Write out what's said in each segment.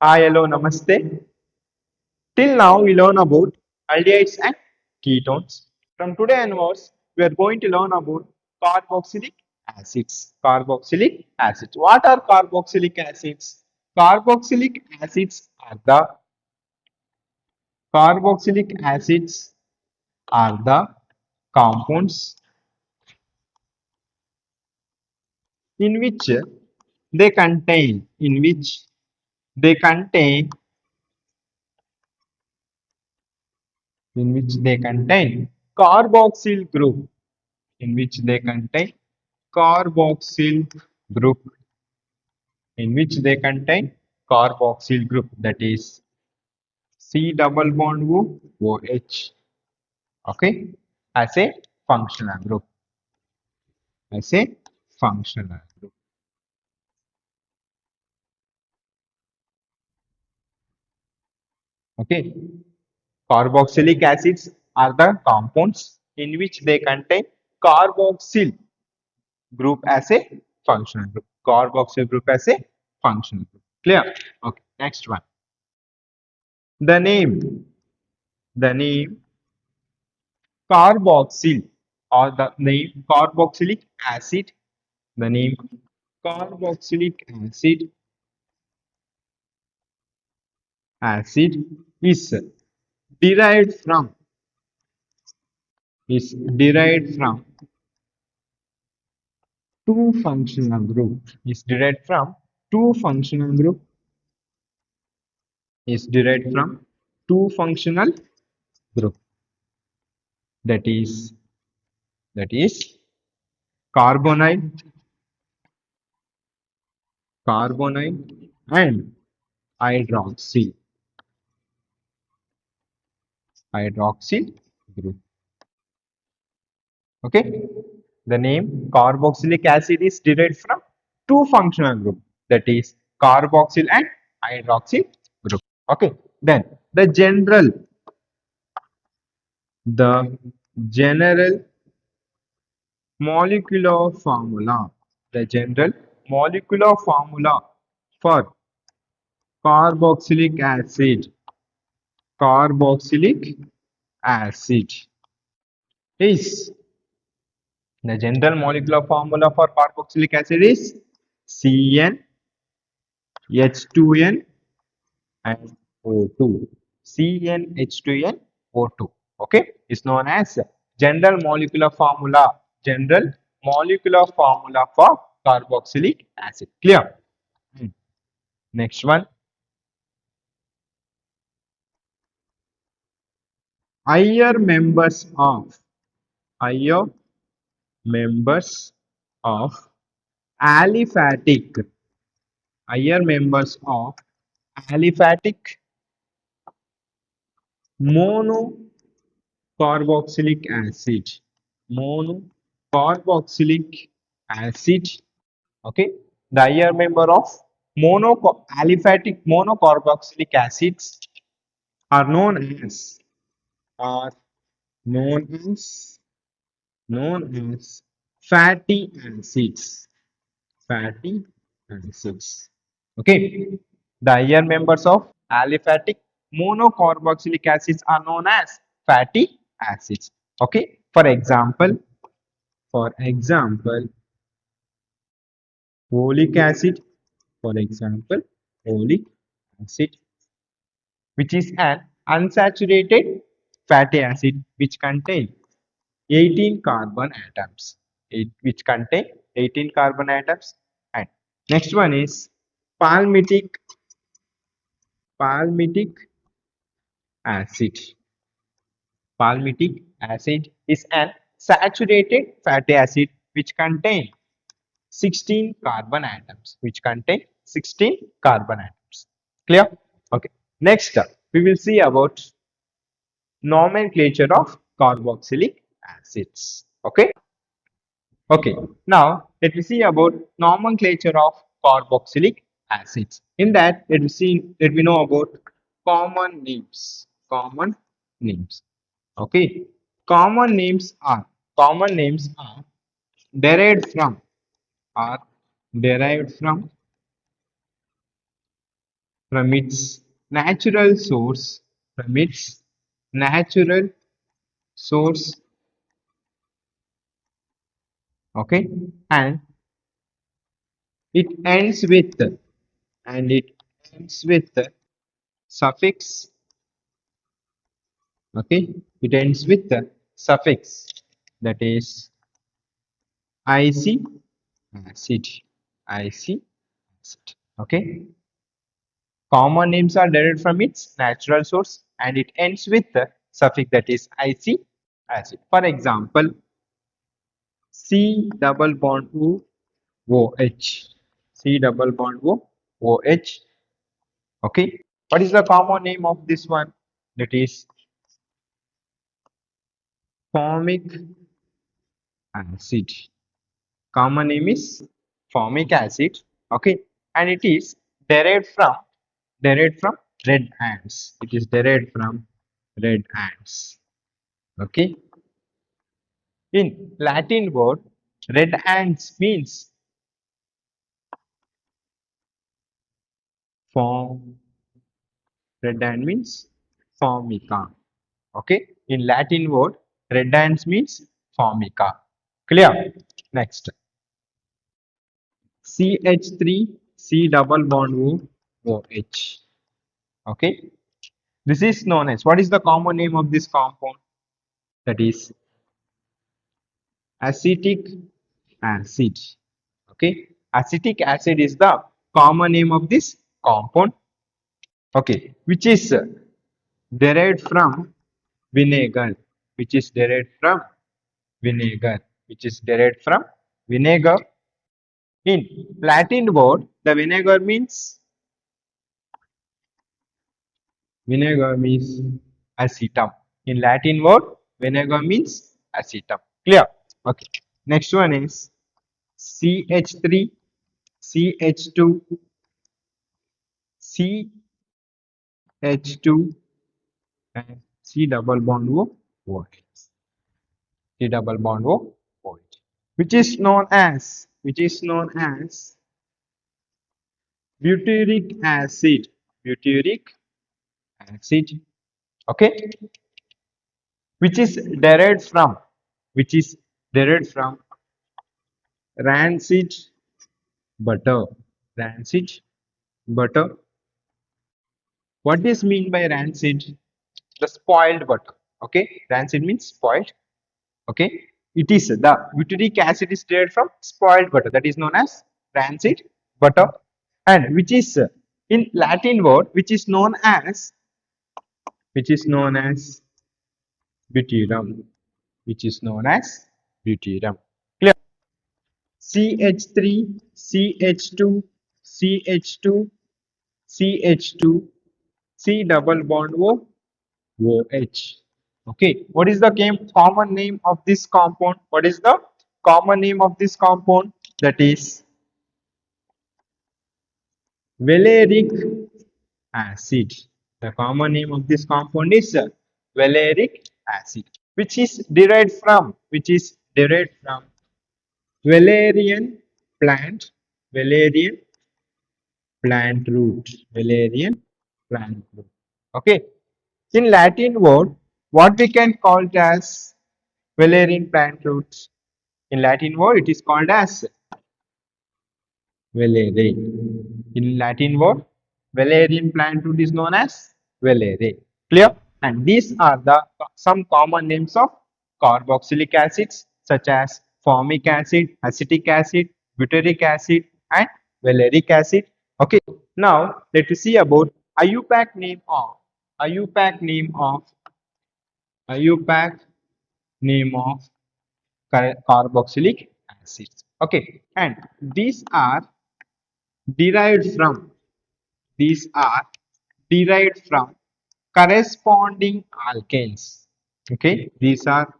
Hi, hello, namaste. Till now, we learn about aldehydes and ketones. From today onwards, we are going to learn about carboxylic acids. Carboxylic acids. What are carboxylic acids? Carboxylic acids are the carboxylic acids are the compounds in which they contain carboxyl group in which they contain carboxyl group in which they contain carboxyl group, that is C double bond O OH, okay, as a functional group, as a functional group. Okay, carboxylic acids are the compounds in which they contain carboxyl group as a functional group. Carboxyl group as a functional group. Clear? Okay, next one. The name, the name carboxyl or the name carboxylic acid, the name carboxylic acid is derived from is derived from two functional group is derived from two functional group is derived from two functional group, that is carbonyl carbonyl and hydroxyl hydroxyl group. Okay, the name carboxylic acid is derived from two functional group, that is carboxyl and hydroxyl group. Okay, then the general molecular formula, the general molecular formula for carboxylic acid, carboxylic acid is the general molecular formula for carboxylic acid is CnH2n and O2. CnH2n O2. Okay, is known as general molecular formula for carboxylic acid. Clear? Hmm. Next one. Higher members of higher members of aliphatic higher members of aliphatic monocarboxylic acid monocarboxylic acid, okay, the higher member of mono aliphatic monocarboxylic acids are known as are known as known as fatty acids fatty acids. Okay, the higher members of aliphatic monocarboxylic acids are known as fatty acids. Okay, for example, folic acid, for example, folic acid, which is an unsaturated fatty acid which contain 18 carbon atoms, which contain 18 carbon atoms. And next one is palmitic palmitic acid. Palmitic acid is an saturated fatty acid which contain 16 carbon atoms, Clear? Okay. Next up, we will see about nomenclature of carboxylic acids. Okay. Okay. Now let me see about nomenclature of carboxylic acids. In that, let me know about common names. Common names. Okay. Common names are common names derived from are derived from from its natural source, from its natural source, okay, and it ends with and it ends with suffix, okay, it ends with the suffix that is ic acid, ic acid, okay. Common names are derived from its natural source and it ends with the suffix that is ic acid. For example, C double bond O OH. C double bond O OH. Okay. What is the common name of this one? That is formic acid. Common name is formic acid. Okay. And it is derived from red ants. It is derived from red ants. Okay. In Latin word, red ants means form. Red ant means formica. Okay. In Latin word, red ants means formica. Clear? Next. CH3 C double bond O OH. Okay. This is known as, what is the common name of this compound? That is acetic acid. Okay. Acetic acid is the common name of this compound. Okay. Which is derived from vinegar. Which is derived from vinegar. Which is derived from vinegar. In Latin word, the vinegar means acetum. In Latin word, vinegar means acetum. Clear? Okay. Next one is CH3, CH2, CH2, and C double bond O OH. C double bond O OH. Which is known as butyric acid. Butyric acid. Okay. Which is derived from rancid butter. Rancid butter. What is mean by rancid? The spoiled butter. Okay. Rancid means spoiled. Okay. It is the butyric acid is derived from spoiled butter, that is known as rancid butter, and which is in Latin word, which is known as butyrum, which is known as butyrum. Clear? CH3, CH2, CH2, CH2, C double bond O OH. Okay, what is the common name of this compound? What is the common name of this compound? That is valeric acid. The common name of this compound is valeric acid, which is derived from Valerian plant, Valerian plant root, Valerian plant root. Okay. In Latin word, what we can call it as Valerian plant roots? In Latin word, it is called as Valere. In Latin word, Valerian plant root is known as Valere. Clear? And these are the some common names of carboxylic acids such as formic acid, acetic acid, butyric acid, and valeric acid. Okay. Now let us see about IUPAC name of IUPAC name of IUPAC name of carboxylic acids. Okay, and derived from these are derived from corresponding alkanes. Okay, these are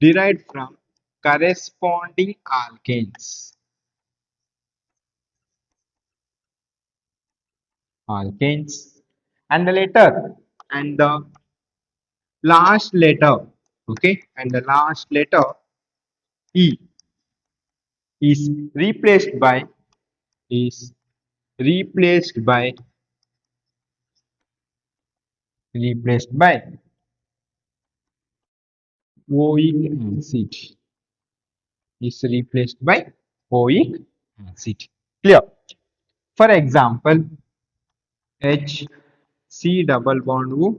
derived from corresponding alkanes. Alkanes, and the letter and the last letter. Okay, and the last letter E is replaced by is replaced by replaced by oic acid is replaced by oic acid. Clear? For example, H C double bond O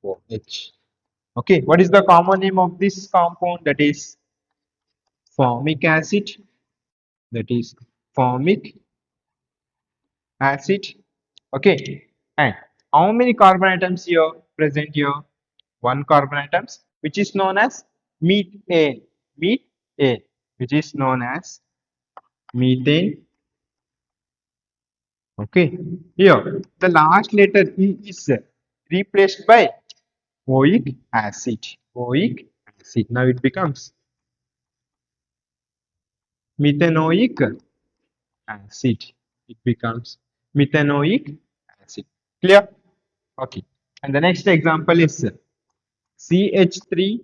OH. Okay, what is the common name of this compound? That is formic acid. That is formic acid. Okay, and how many carbon atoms here present here? One carbon atoms, which is known as methane. Methane, which is known as methane. Okay, here the last letter E is replaced by oic acid. Oic acid. Now it becomes methanoic acid. It becomes methanoic acid. Clear? Okay. And the next example is CH3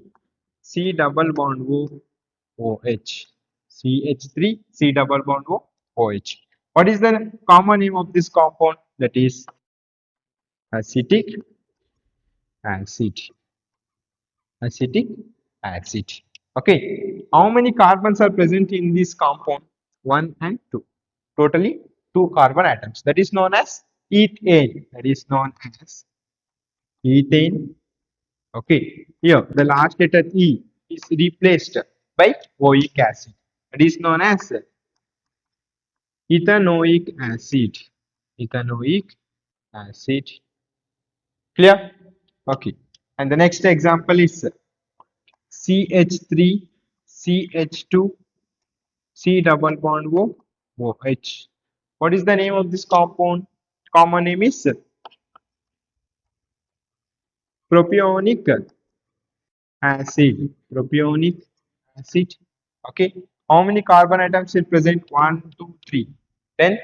C double bond O OH. CH3 C double bond O OH. What is the common name of this compound? That is acetic acid. Acetic acid. Okay. How many carbons are present in this compound? One and two. Totally two carbon atoms. That is known as ethane. That is known as ethane. Okay. Here, the last letter E is replaced by oic acid. That is known as ethanoic acid. Ethanoic acid. Clear? Okay. And the next example is CH3, CH2, C double bond O, OH. What is the name of this compound? Common name is propionic acid. Propionic acid. Okay. How many carbon atoms is present? One, two, three. Then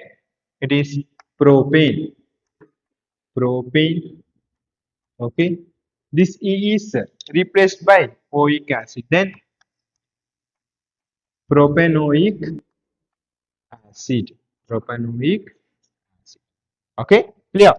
it is propane. Propane. Okay. This E is replaced by oic acid. Then propanoic acid. Propanoic acid. Okay. Clear?